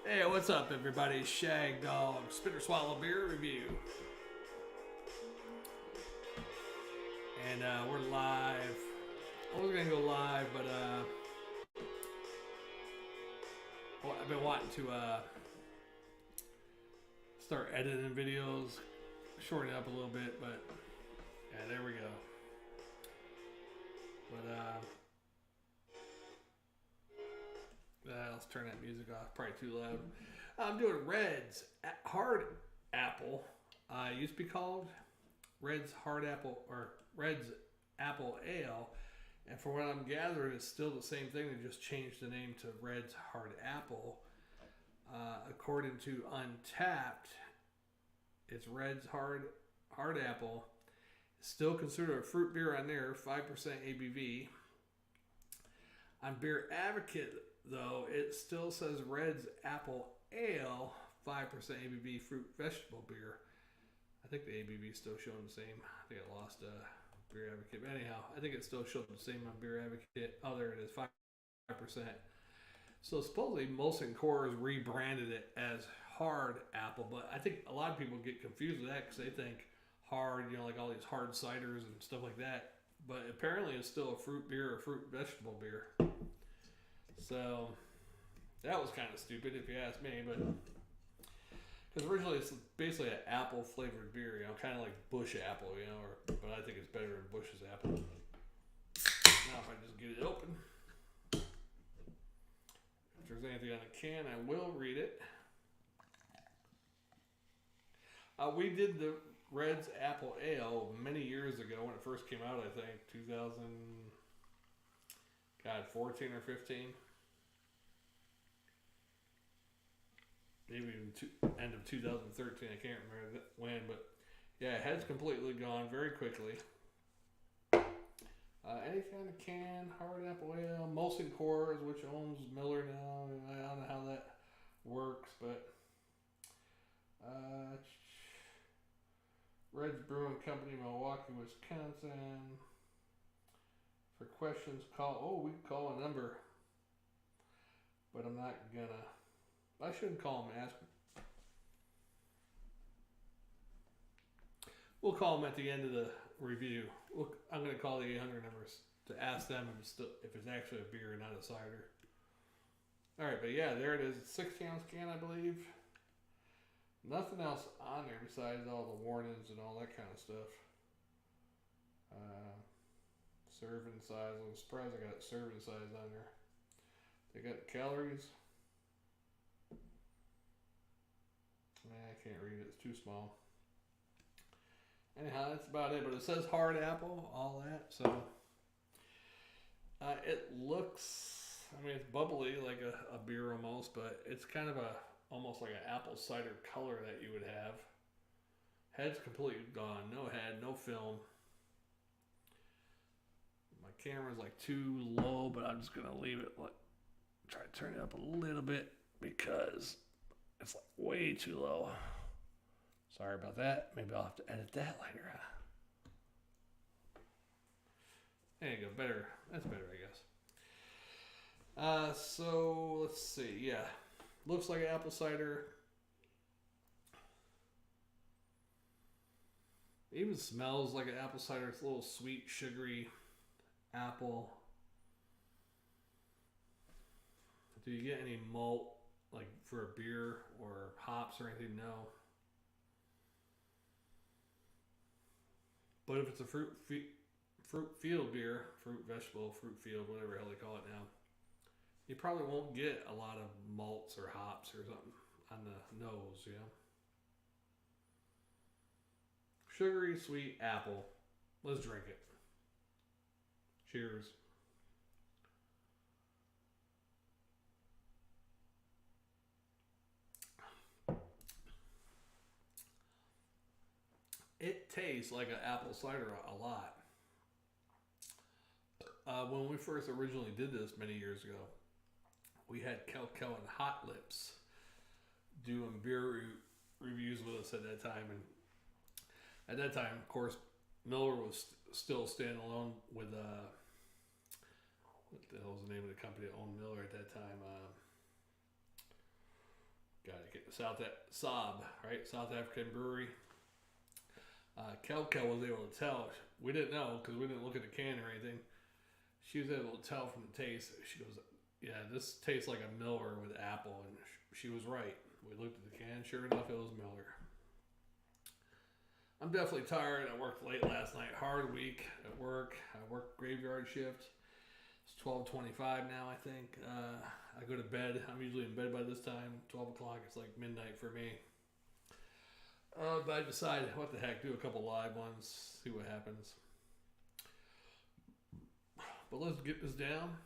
Hey, what's up, everybody? Shagdog Spitter Swallow Beer Review. And we're live. I was going to go live, but I've been wanting to start editing videos, shorten it up a little bit, but yeah, there we go. But let's turn that music off. Probably too loud. I'm doing Red's Hard Apple. It used to be called Red's Hard Apple or Red's Apple Ale. And from what I'm gathering, it's still the same thing. They just changed the name to Red's Hard Apple. According to Untapped, it's Red's Hard Apple. It's still considered a fruit beer on there, 5% ABV. On Beer Advocate, though, it still says Red's Apple Ale, 5% ABV fruit vegetable beer. I think the ABV is still showing the same. I think I lost Beer Advocate. But anyhow, I think it's still showing the same on Beer Advocate. Oh, there it is, 5%. So supposedly Molson-Coors rebranded it as Hard Apple, but I think a lot of people get confused with that because they think hard, like all these hard ciders and stuff like that. But apparently it's still a fruit beer or fruit vegetable beer. So that was kind of stupid if you ask me, but because originally it's basically an apple flavored beer, kind of like Bush apple, but I think it's better than Bush's apple. Now if I just get it open, if there's anything on the can, I will read it. We did the Red's Apple Ale many years ago when it first came out. I think 2014 or 15. Maybe even end of 2013. I can't remember when, but yeah, it has completely gone very quickly. Anything on the can, Hard Apple Ale, Molson-Coors, which owns Miller now. I don't know how that works, but Red's Brewing Company, Milwaukee, Wisconsin. For questions, call. Oh, we can call a number, but I'm not gonna. I shouldn't call them and ask them. We'll call them at the end of the review. I'm going to call the 800 numbers to ask them if it's actually a beer and not a cider. All right, but yeah, there it is. It's a 60-ounce can, I believe. Nothing else on there besides all the warnings and all that kind of stuff. Serving size. I'm surprised I got serving size on there. They got calories. I can't read it. It's too small. Anyhow, that's about it. But it says Hard Apple, all that. So it looks. It's bubbly like a beer almost, but it's kind of almost like an apple cider color that you would have. Head's completely gone. No head, no film. My camera's like too low, but I'm just gonna leave it. Try to turn it up a little bit because it's like way too low. Sorry about that. Maybe I'll have to edit that later. There you go. Better. That's better, I guess. So let's see. Yeah, looks like an apple cider. It even smells like an apple cider. It's a little sweet, sugary apple. Do you get any malt like for a beer or hops or anything? No. But if it's a fruit field beer, fruit vegetable, fruit field, whatever the hell they call it now, you probably won't get a lot of malts or hops or something on the nose, Sugary, sweet apple. Let's drink it. Cheers. It tastes like an apple cider a lot. When we first originally did this many years ago, we had Kel and Hot Lips doing beer reviews with us at that time. And at that time, of course, Miller was still standalone with, what the hell was the name of the company that owned Miller at that time? Got to get Saab, right? South African brewery. Kelkel was able to tell. We didn't know because we didn't look at the can or anything. She was able to tell from the taste. She goes, "Yeah, this tastes like a Miller with apple," and she was right. We looked at the can. Sure enough, it was Miller. I'm definitely tired. I worked late last night. Hard week at work. I work graveyard shift. It's 12:25 now, I think. I go to bed. I'm usually in bed by this time. 12 o'clock. It's like midnight for me. But I decided, what the heck, do a couple live ones, see what happens. But let's get this down.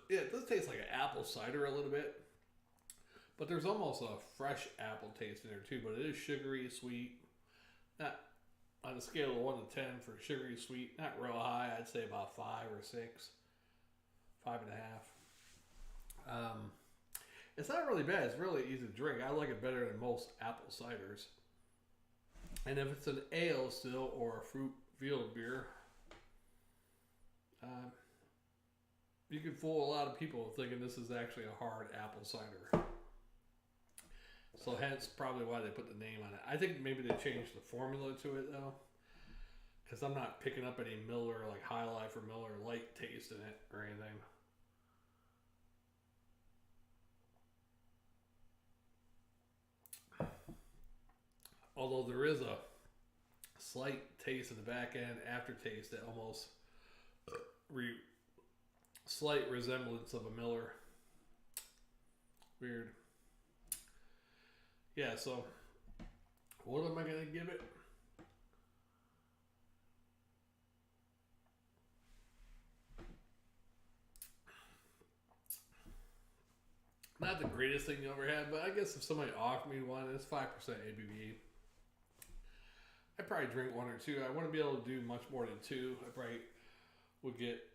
Yeah, it does taste like an apple cider a little bit. But there's almost a fresh apple taste in there too. But it is sugary, sweet. Not on a scale of 1 to 10 for sugary, sweet. Not real high. I'd say about 5 or 6. 5.5. It's not really bad. It's really easy to drink. I like it better than most apple ciders. And if it's an ale still or a fruit field beer, you can fool a lot of people thinking this is actually a hard apple cider. So hence probably why they put the name on it. I think maybe they changed the formula to it though, because I'm not picking up any Miller like High Life or Miller Light taste in it or anything. Although there is a slight taste in the back end aftertaste that almost slight resemblance of a Miller. Weird. Yeah, so what am I going to give it? Not the greatest thing you ever had, but I guess if somebody offered me one, it's 5% ABV. I'd probably drink 1 or 2. I wouldn't be able to do much more than 2. I probably would get,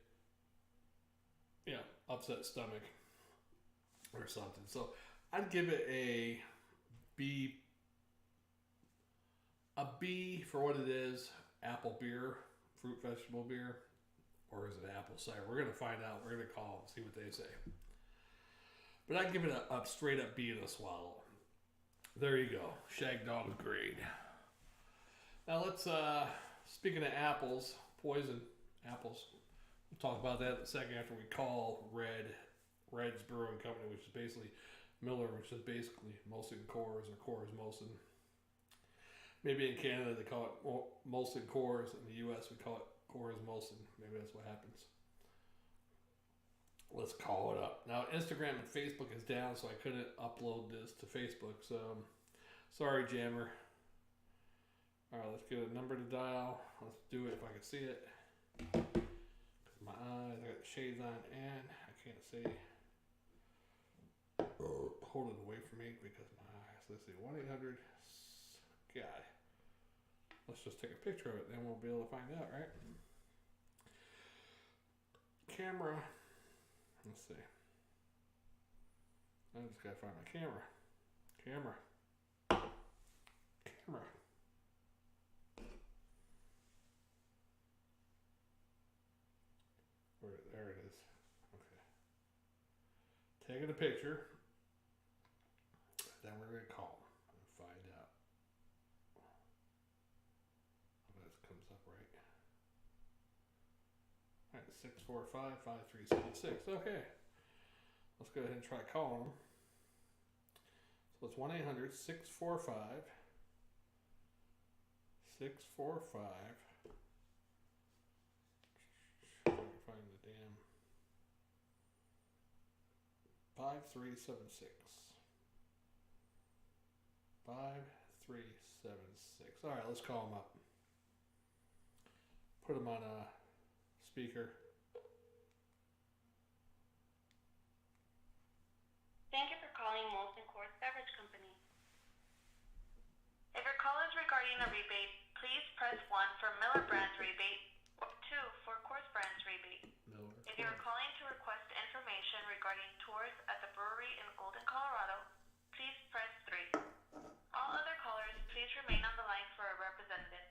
upset stomach or something. So I'd give it a B. A B for what it is. Apple beer, fruit vegetable beer, or is it apple cider? We're gonna find out. We're gonna call and see what they say. But I'd give it a straight up B and a swallow. There you go. Shagdog grade. Now let's, speaking of apples, poison apples. We'll talk about that in a second after we call Red's Brewing Company, which is basically Miller, which is basically Molson-Coors or Coors Molson. Maybe in Canada they call it Molson-Coors. In the U.S. we call it Coors Molson. Maybe that's what happens. Let's call it up. Now Instagram and Facebook is down, so I couldn't upload this to Facebook. So sorry, Jammer. All right, let's get a number to dial. Let's do it if I can see it. Cause my eyes, I got the shades on, and I can't see. Hold it away from me because my eyes. Let's see, 1-800. God. Let's just take a picture of it, then we'll be able to find out, right? Camera. Let's see. I just gotta find my camera. Camera. There it is. Okay. Taking a picture. Then we're gonna call them and find out. If that comes up right. Alright, 645-5376. Okay. Let's go ahead and try calling them. So it's 1-800-645 I can find the damn 5376. 5376. All right, let's call them up. Put them on a speaker. Thank you for calling Molson-Coors Beverage Company. If your call is regarding a rebate, please press 1 for Miller Brands rebate or 2 for Coors Brands rebate. If you are calling to request information regarding tours at the brewery in Golden, Colorado, please press 3. All other callers, please remain on the line for a representative.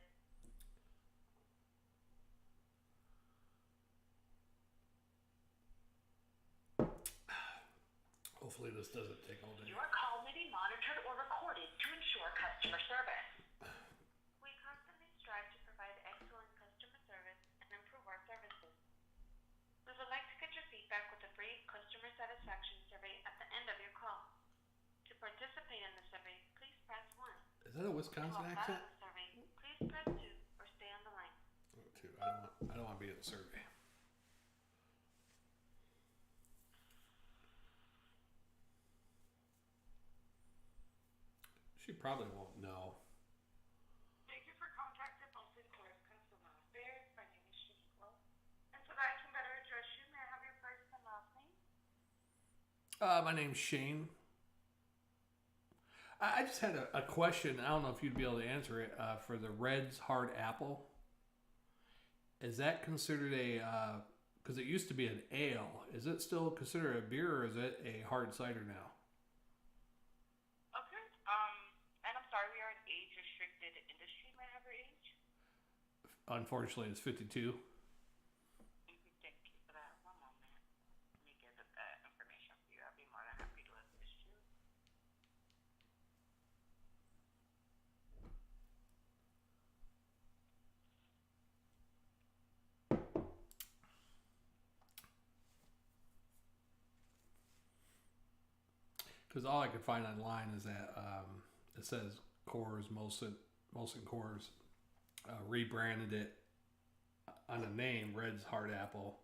Hopefully this doesn't take all day. Your call may be monitored or recorded to ensure customer service. We constantly strive to provide excellent customer service and improve our services. We would like to get your feedback with a brief customer satisfaction survey at the end of your call. To participate in the survey, please press 1. Is that a Wisconsin accent? To opt out of the survey, please press 2 or stay on the line. I don't want to be in the survey. She probably won't know. Thank you for contacting Molson-Coors customer affairs. My name is Shagdog. And so that I can better address you, may I have your first and last name? My name's Shane. I just had a question. I don't know if you'd be able to answer it. For the Red's Hard Apple, is that considered because it used to be an ale. Is it still considered a beer, or is it a hard cider now? Okay. And I'm sorry, we are an age-restricted industry. May I have your age? Unfortunately, it's 52. Thank you for that. One moment. Let me get that information for you. I'll be more than happy to assist you. Because all I could find online is that it says Coors, Molson-Coors rebranded it on the name Red's Hard Apple,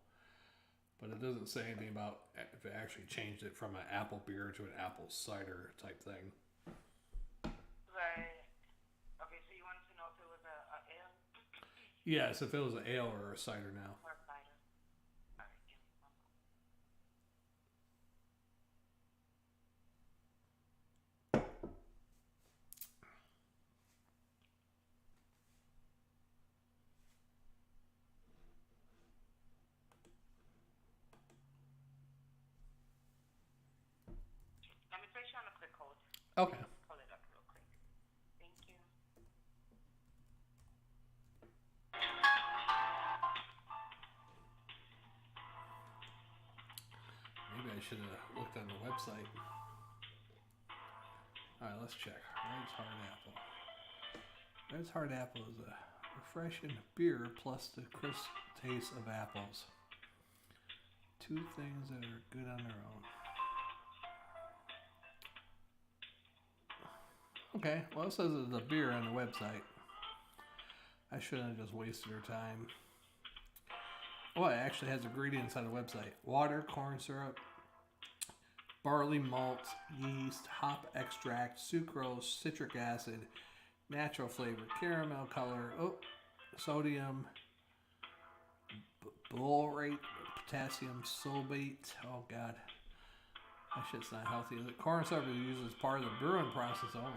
but it doesn't say anything about if it actually changed it from an apple beer to an apple cider type thing. Right. Okay, so you wanted to know if it was a ale? Yes, if it was an ale or a cider now. Or cider. All right, give me one moment. Let me place you on a quick hold. Okay. Pull it up real quick. Thank you. Maybe I should have looked on the website. All right, let's check. Red's Hard Apple. Red's Hard Apple is a refreshing beer plus the crisp taste of apples. Two things that are good on their own. Okay, well it says it's a beer on the website. I shouldn't have just wasted her time. Oh, it actually has ingredients on the website. Water, corn syrup, barley malt, yeast, hop extract, sucrose, citric acid, natural flavor, caramel color, sodium, borate, potassium sulfate. Oh God, that shit's not healthy. The corn syrup is used as part of the brewing process only.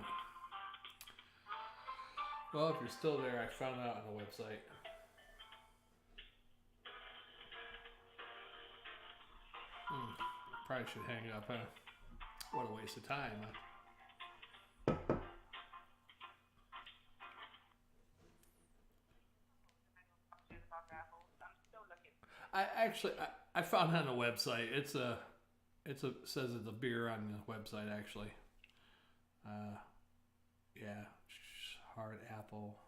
Well, if you're still there, I found out on the website. Probably should hang up, huh? What a waste of time, huh? I found it on the website. It says it's a beer on the website actually. Yeah, Hard Apple.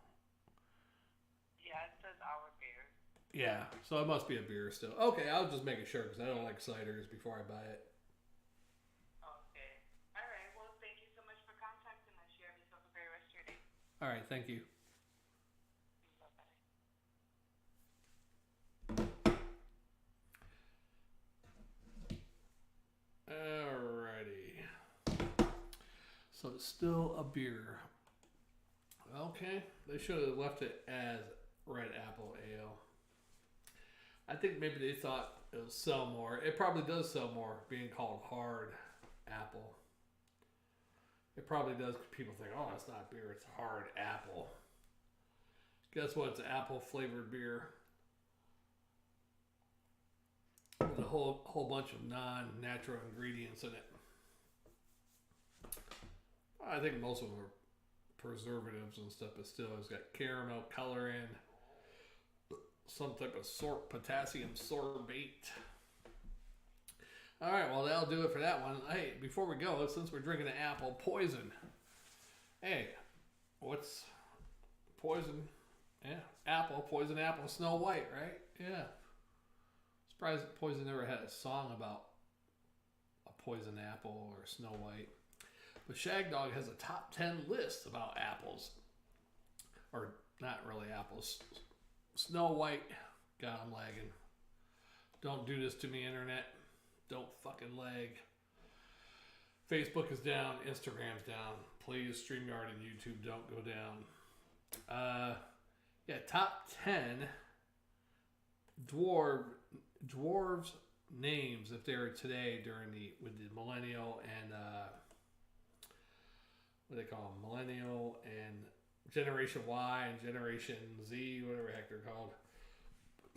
Yeah, it says our beer. Yeah, so it must be a beer still. Okay, I'll just make sure because I don't like ciders before I buy it. Okay. All right. Well, thank you so much for contacting us. You have yourself a great rest of your day. All right, thank you. Alrighty. So it's still a beer. Okay, they should have left it as Red Apple Ale. I think maybe they thought it would sell more. It probably does sell more being called Hard Apple. It probably does. People think, oh, it's not beer, it's Hard Apple. Guess what? It's apple flavored beer with a whole bunch of non-natural ingredients in it. I think most of them are preservatives and stuff, but still, it's got caramel coloring, some type of potassium sorbate. All right, well, that'll do it for that one. Hey, before we go, since we're drinking an apple, Poison. Hey, what's Poison? Yeah, apple, Poison apple, Snow White, right? Yeah. Surprised Poison never had a song about a poison apple or Snow White. But Shagdog has a top 10 list about apples. Or not really apples. Snow White. God, I'm lagging. Don't do this to me, internet. Don't fucking lag. Facebook is down. Instagram's down. Please, StreamYard and YouTube don't go down. Yeah, top 10 dwarves names if they were today during with the millennial and what do they call them? Millennial and Generation Y and Generation Z, whatever the heck they're called.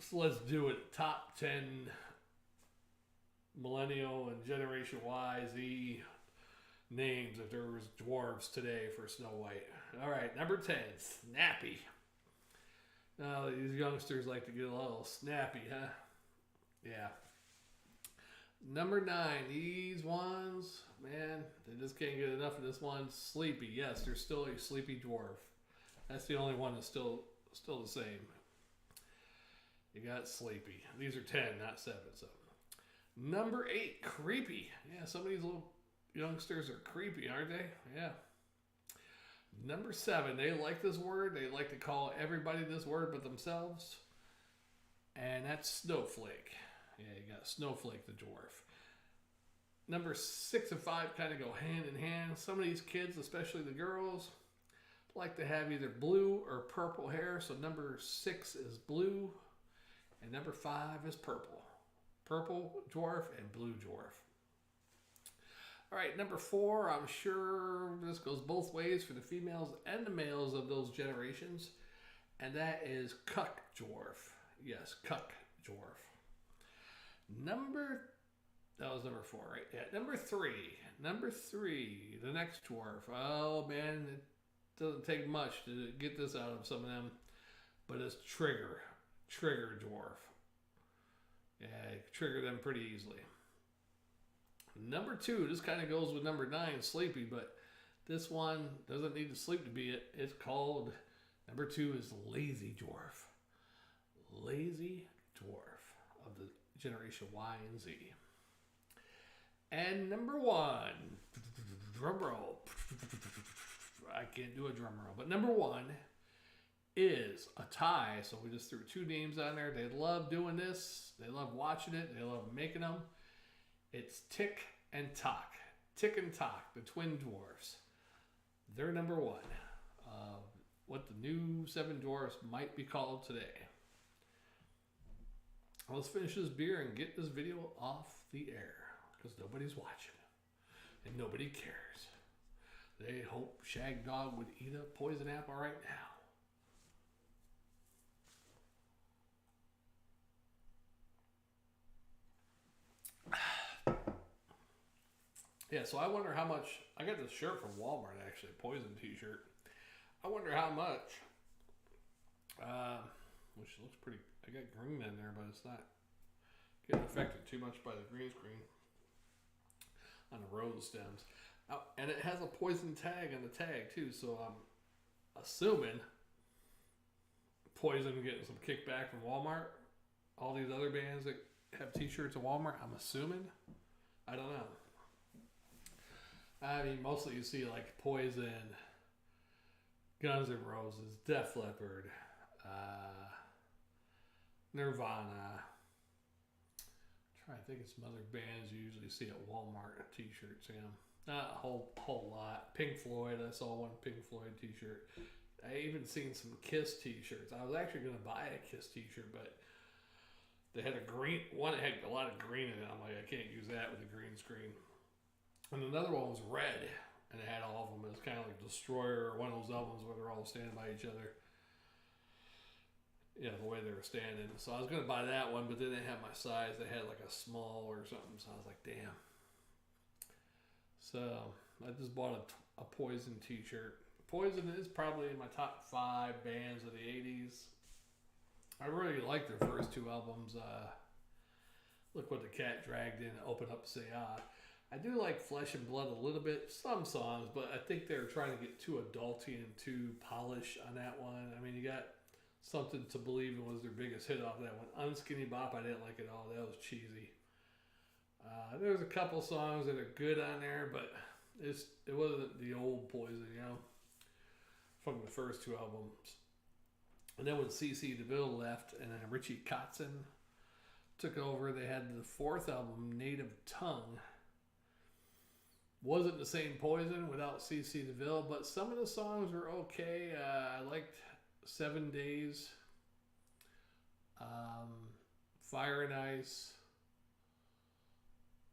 So let's do it. Top 10 Millennial and Generation Y, Z names if there was dwarves today for Snow White. All right, number 10, Snappy. Now these youngsters like to get a little snappy, huh? Yeah. Number 9, these ones, man, they just can't get enough of this one. Sleepy. Yes, there's still a sleepy dwarf. That's the only one that's still the same. You got Sleepy. These are 10, not 7. So, number 8, Creepy. Yeah, some of these little youngsters are creepy, aren't they? Yeah. Number 7, they like this word. They like to call everybody this word but themselves. And that's Snowflake. Yeah, you got Snowflake the dwarf. Number 6 and 5 kind of go hand in hand. Some of these kids, especially the girls, like to have either blue or purple hair. So number 6 is blue. And number 5 is purple. Purple dwarf and blue dwarf. All right, number 4, I'm sure this goes both ways for the females and the males of those generations. And that is cuck dwarf. Yes, cuck dwarf. That was number 4, right? Yeah, number 3. Number 3, the next dwarf. Oh, man, it doesn't take much to get this out of some of them. But it's Trigger dwarf. Yeah, you can trigger them pretty easily. Number 2, this kind of goes with number 9, Sleepy, but this one doesn't need to sleep to be it. It's called, number 2 is Lazy dwarf. Lazy dwarf of the Generation Y and Z. And number 1, drum roll. I can't do a drum roll, but number 1 is a tie. So we just threw 2 names on there. They love doing this. They love watching it. They love making them. It's Tick and Tock. Tick and Tock, the twin dwarfs. They're number 1. What the new 7 dwarfs might be called today. Let's finish this beer and get this video off the air because nobody's watching and nobody cares. They hope Shagdog would eat a poison apple right now. Yeah, so I wonder how much. I got this shirt from Walmart, actually, a Poison t-shirt. I wonder how much. Which looks pretty. I got green in there, but it's not getting affected too much by the green screen on the rose stems. And it has a Poison tag on the tag too, so I'm assuming Poison getting some kickback from Walmart. All these other bands that have t-shirts at Walmart, I'm assuming. I don't know. I mean, mostly you see like Poison, Guns N' Roses, Def Leppard, Nirvana. I'm trying to think of some other bands you usually see at Walmart t-shirts. Yeah, not a whole lot. Pink Floyd. I saw one Pink Floyd t-shirt. I even seen some Kiss t-shirts. I was actually going to buy a Kiss t-shirt, but they had a green one. That had a lot of green in it. I'm like, I can't use that with a green screen. And another one was red, and it had all of them. It was kind of like Destroyer, or one of those albums where they're all standing by each other. Yeah, the way they were standing. So I was going to buy that one, but then they had my size. They had like a small or something, so I was like, damn. So I just bought a Poison t-shirt. Poison is probably in my top 5 bands of the 80s. I really like their first 2 albums. Look What the Cat Dragged In, Open Up, Say Ah. I do like Flesh and Blood a little bit, some songs, but I think they're trying to get too adulty and too polished on that one. I mean, you got Something to Believe In was their biggest hit off that one. Unskinny Bop, I didn't like it all. That was cheesy. There's a couple songs that are good on there, but it wasn't the old Poison, from the first two albums. And then when C.C. DeVille left and then Richie Kotzen took over, they had the fourth album, Native Tongue. Wasn't the same Poison without C.C. DeVille, but some of the songs were okay. I liked 7 Days, Fire and Ice,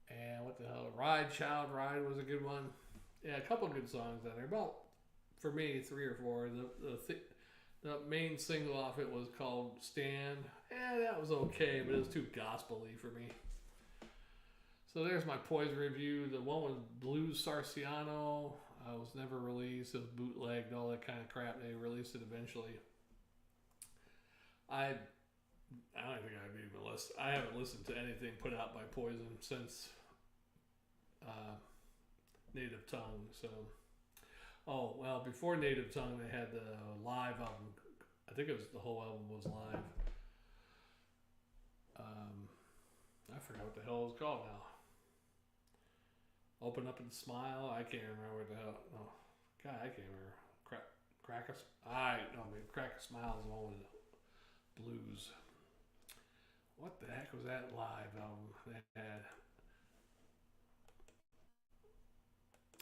and what the hell, Ride Child Ride was a good one. Yeah, a couple good songs on there. About, for me, 3 or 4. The main single off it was called Stand. That was okay, but it was too gospel-y for me. So there's my Poison review. The one with Blues Sarciano was never released. It was bootlegged, all that kind of crap. They released it eventually. I don't think I've even listened. I haven't listened to anything put out by Poison since Native Tongue. So, before Native Tongue, they had the live album. I think it was the whole album was live. I forgot what the hell it was called now. Open Up and Smile. I can't remember what the hell. Oh, God, I can't remember. Crack a Smile is the one with the blues. What the heck was that live album they had?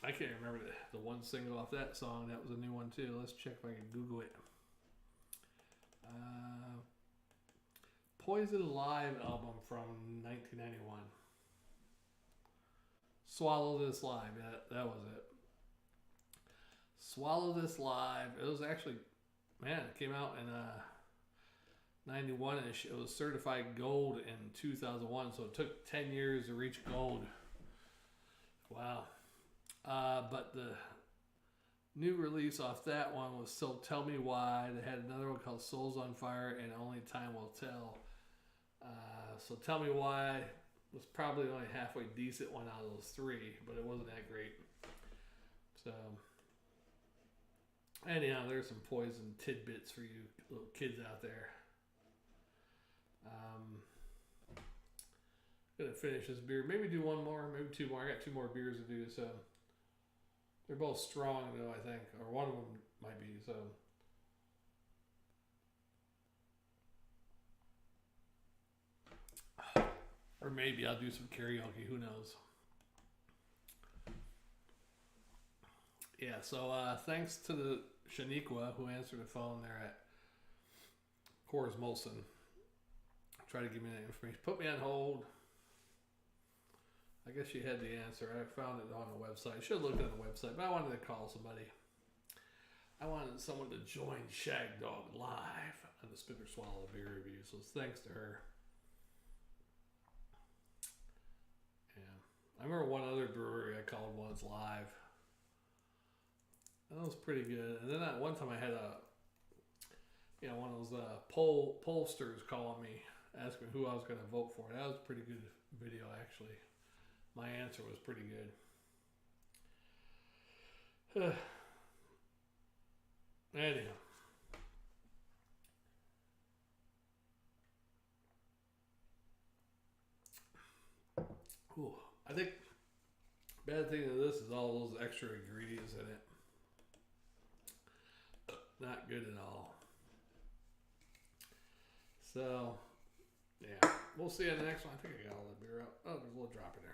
I can't remember the one single off that song. That was a new one too. Let's check if I can Google it. Poison live album from 1991. Swallow This Live. That was it. Swallow This Live. It was actually, it came out in 91-ish. It was certified gold in 2001, so it took 10 years to reach gold. Wow. But the new release off that one was So Tell Me Why. They had another one called Souls on Fire and Only Time Will Tell. So Tell Me Why was probably only halfway decent one out of those 3, but it wasn't that great. So, anyhow, there's some Poison tidbits for you little kids out there. Gonna finish this beer. Maybe do one more, maybe 2 more. I got 2 more beers to do, so they're both strong though, I think, or one of them might be. So. Or maybe I'll do some karaoke. Who knows? Yeah, so thanks to the Shaniqua who answered the phone there at Coors Molson. Try to give me that information. Put me on hold. I guess she had the answer. I found it on the website. I should have looked at the website, but I wanted to call somebody. I wanted someone to join Shagdog live on the Spit or Swallow beer review. So thanks to her. I remember one other brewery I called once live. That was pretty good. And then that one time I had one of those pollsters calling me, asking who I was going to vote for. That was a pretty good video, actually. My answer was pretty good. Anyhow. Cool. I think bad thing of this is all those extra ingredients in it. Not good at all. So, yeah. We'll see you in the next one. I think I got all the beer out. Oh, there's a little drop in there.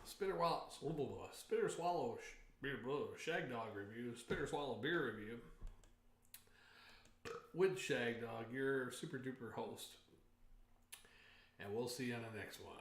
Spitter Swallow beer, Shagdog review. Spitter Swallow beer review. With Shagdog, your super duper host. And we'll see you on the next one.